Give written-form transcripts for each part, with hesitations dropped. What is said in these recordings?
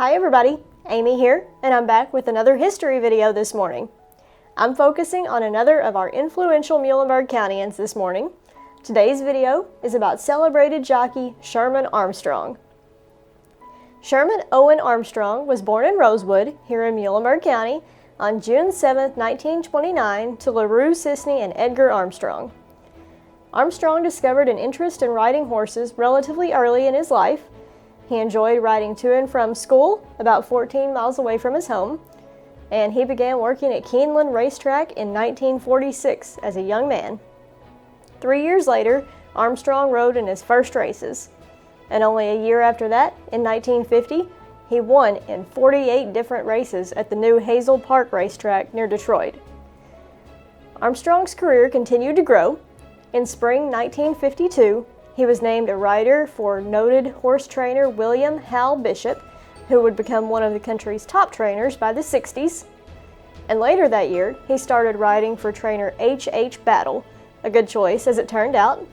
Hi everybody, Amy here, and I'm back with another history video this morning. I'm focusing on another of our influential Muhlenberg Countyans this morning. Today's video is about celebrated jockey Sherman Armstrong. Sherman Owen Armstrong was born in Rosewood, here in Muhlenberg County, on June 7, 1929, to LaRue Sisney and Edgar Armstrong. Armstrong discovered an interest in riding horses relatively early in his life. He enjoyed riding to and from school, about 14 miles away from his home, and he began working at Keeneland Racetrack in 1946 as a young man. 3 years later, Armstrong rode in his first races, and only a year after that, in 1950, he won in 48 different races at the new Hazel Park Racetrack near Detroit. Armstrong's career continued to grow. In spring 1952, he was named a rider for noted horse trainer William Hal Bishop, who would become one of the country's top trainers by the 60s. And later that year, he started riding for trainer H.H. Battle, a good choice as it turned out.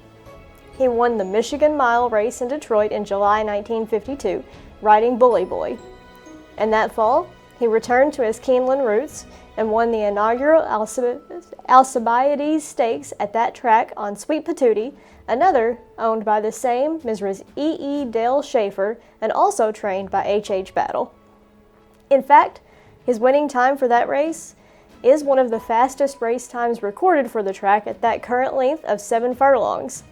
He won the Michigan Mile race in Detroit in July 1952, riding Bully Boy. And that fall, he returned to his Keeneland roots and won the inaugural Alcibiades Stakes at that track on Sweet Patootie, another owned by the same Mrs. E. Dale Schaefer and also trained by H.H. Battle. In fact, his winning time for that race is one of the fastest race times recorded for the track at that current length of 7 furlongs.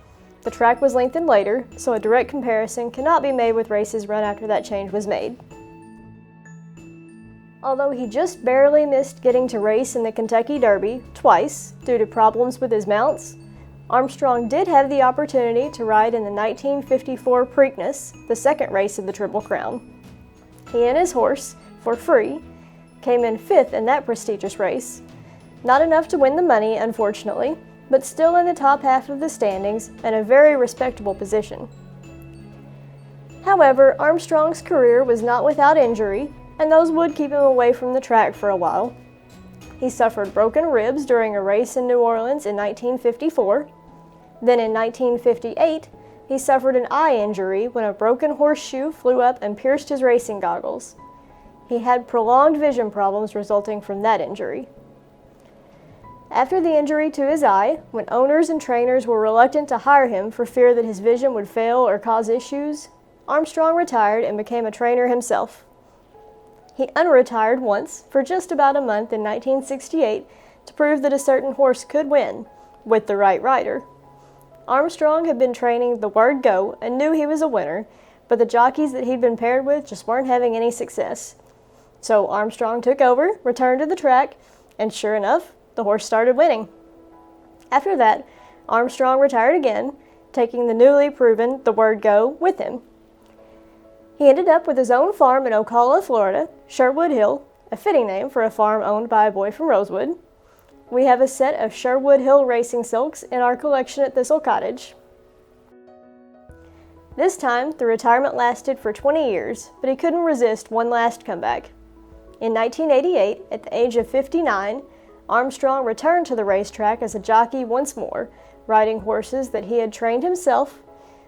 The track was lengthened later, so a direct comparison cannot be made with races run after that change was made. Although he just barely missed getting to race in the Kentucky Derby twice due to problems with his mounts, Armstrong did have the opportunity to ride in the 1954 Preakness, the second race of the Triple Crown. He and his horse, for free, came in 5th in that prestigious race. Not enough to win the money, unfortunately, but still in the top half of the standings and a very respectable position. However, Armstrong's career was not without injury, and those would keep him away from the track for a while. He suffered broken ribs during a race in New Orleans in 1954. Then in 1958, he suffered an eye injury when a broken horseshoe flew up and pierced his racing goggles. He had prolonged vision problems resulting from that injury. After the injury to his eye, when owners and trainers were reluctant to hire him for fear that his vision would fail or cause issues, Armstrong retired and became a trainer himself. He unretired once for just about a month in 1968 to prove that a certain horse could win, with the right rider. Armstrong had been training the Word Go and knew he was a winner, but the jockeys that he'd been paired with just weren't having any success. So Armstrong took over, returned to the track, and sure enough, the horse started winning. After that, Armstrong retired again, taking the newly proven The Word Go with him. He ended up with his own farm in Ocala, Florida, Sherwood Hill, a fitting name for a farm owned by a boy from Rosewood. We have a set of Sherwood Hill racing silks in our collection at Thistle Cottage. This time, the retirement lasted for 20 years, but he couldn't resist one last comeback. In 1988, at the age of 59, Armstrong returned to the racetrack as a jockey once more, riding horses that he had trained himself,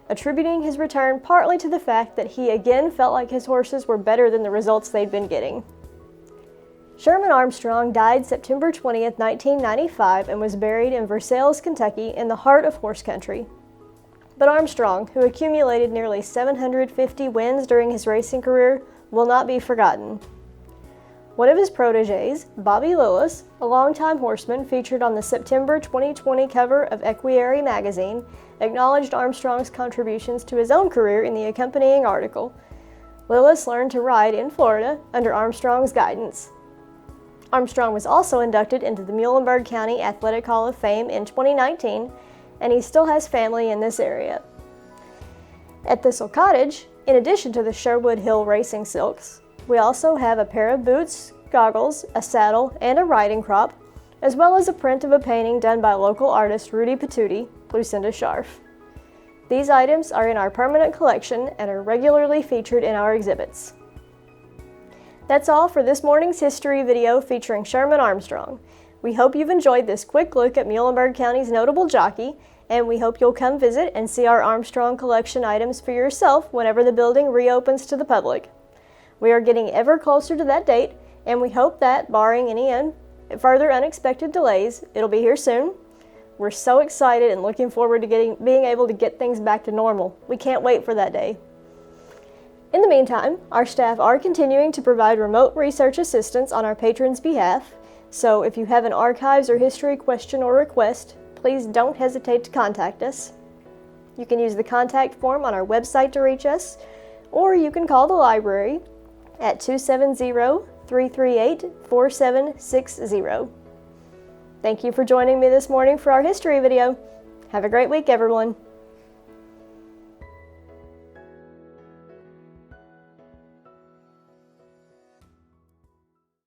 attributing his return partly to the fact that he again felt like his horses were better than the results they'd been getting. Sherman Armstrong died September 20, 1995, and was buried in Versailles, Kentucky, in the heart of horse country. But Armstrong, who accumulated nearly 750 wins during his racing career, will not be forgotten. One of his protégés, Bobby Lillis, a longtime horseman featured on the September 2020 cover of Equerry magazine, acknowledged Armstrong's contributions to his own career in the accompanying article. Lillis learned to ride in Florida under Armstrong's guidance. Armstrong was also inducted into the Muhlenberg County Athletic Hall of Fame in 2019, and he still has family in this area. At Thistle Cottage, in addition to the Sherwood Hill racing silks, we also have a pair of boots, goggles, a saddle, and a riding crop, as well as a print of a painting done by local artist Rudy Patootie, Lucinda Scharf. These items are in our permanent collection and are regularly featured in our exhibits. That's all for this morning's history video featuring Sherman Armstrong. We hope you've enjoyed this quick look at Muhlenberg County's notable jockey, and we hope you'll come visit and see our Armstrong collection items for yourself whenever the building reopens to the public. We are getting ever closer to that date, and we hope that, barring any further unexpected delays, it'll be here soon. We're so excited and looking forward to being able to get things back to normal. We can't wait for that day. In the meantime, our staff are continuing to provide remote research assistance on our patrons' behalf, so if you have an archives or history question or request, please don't hesitate to contact us. You can use the contact form on our website to reach us, or you can call the library at 270-338-4760. Thank you for joining me this morning for our history video. Have a great week, everyone.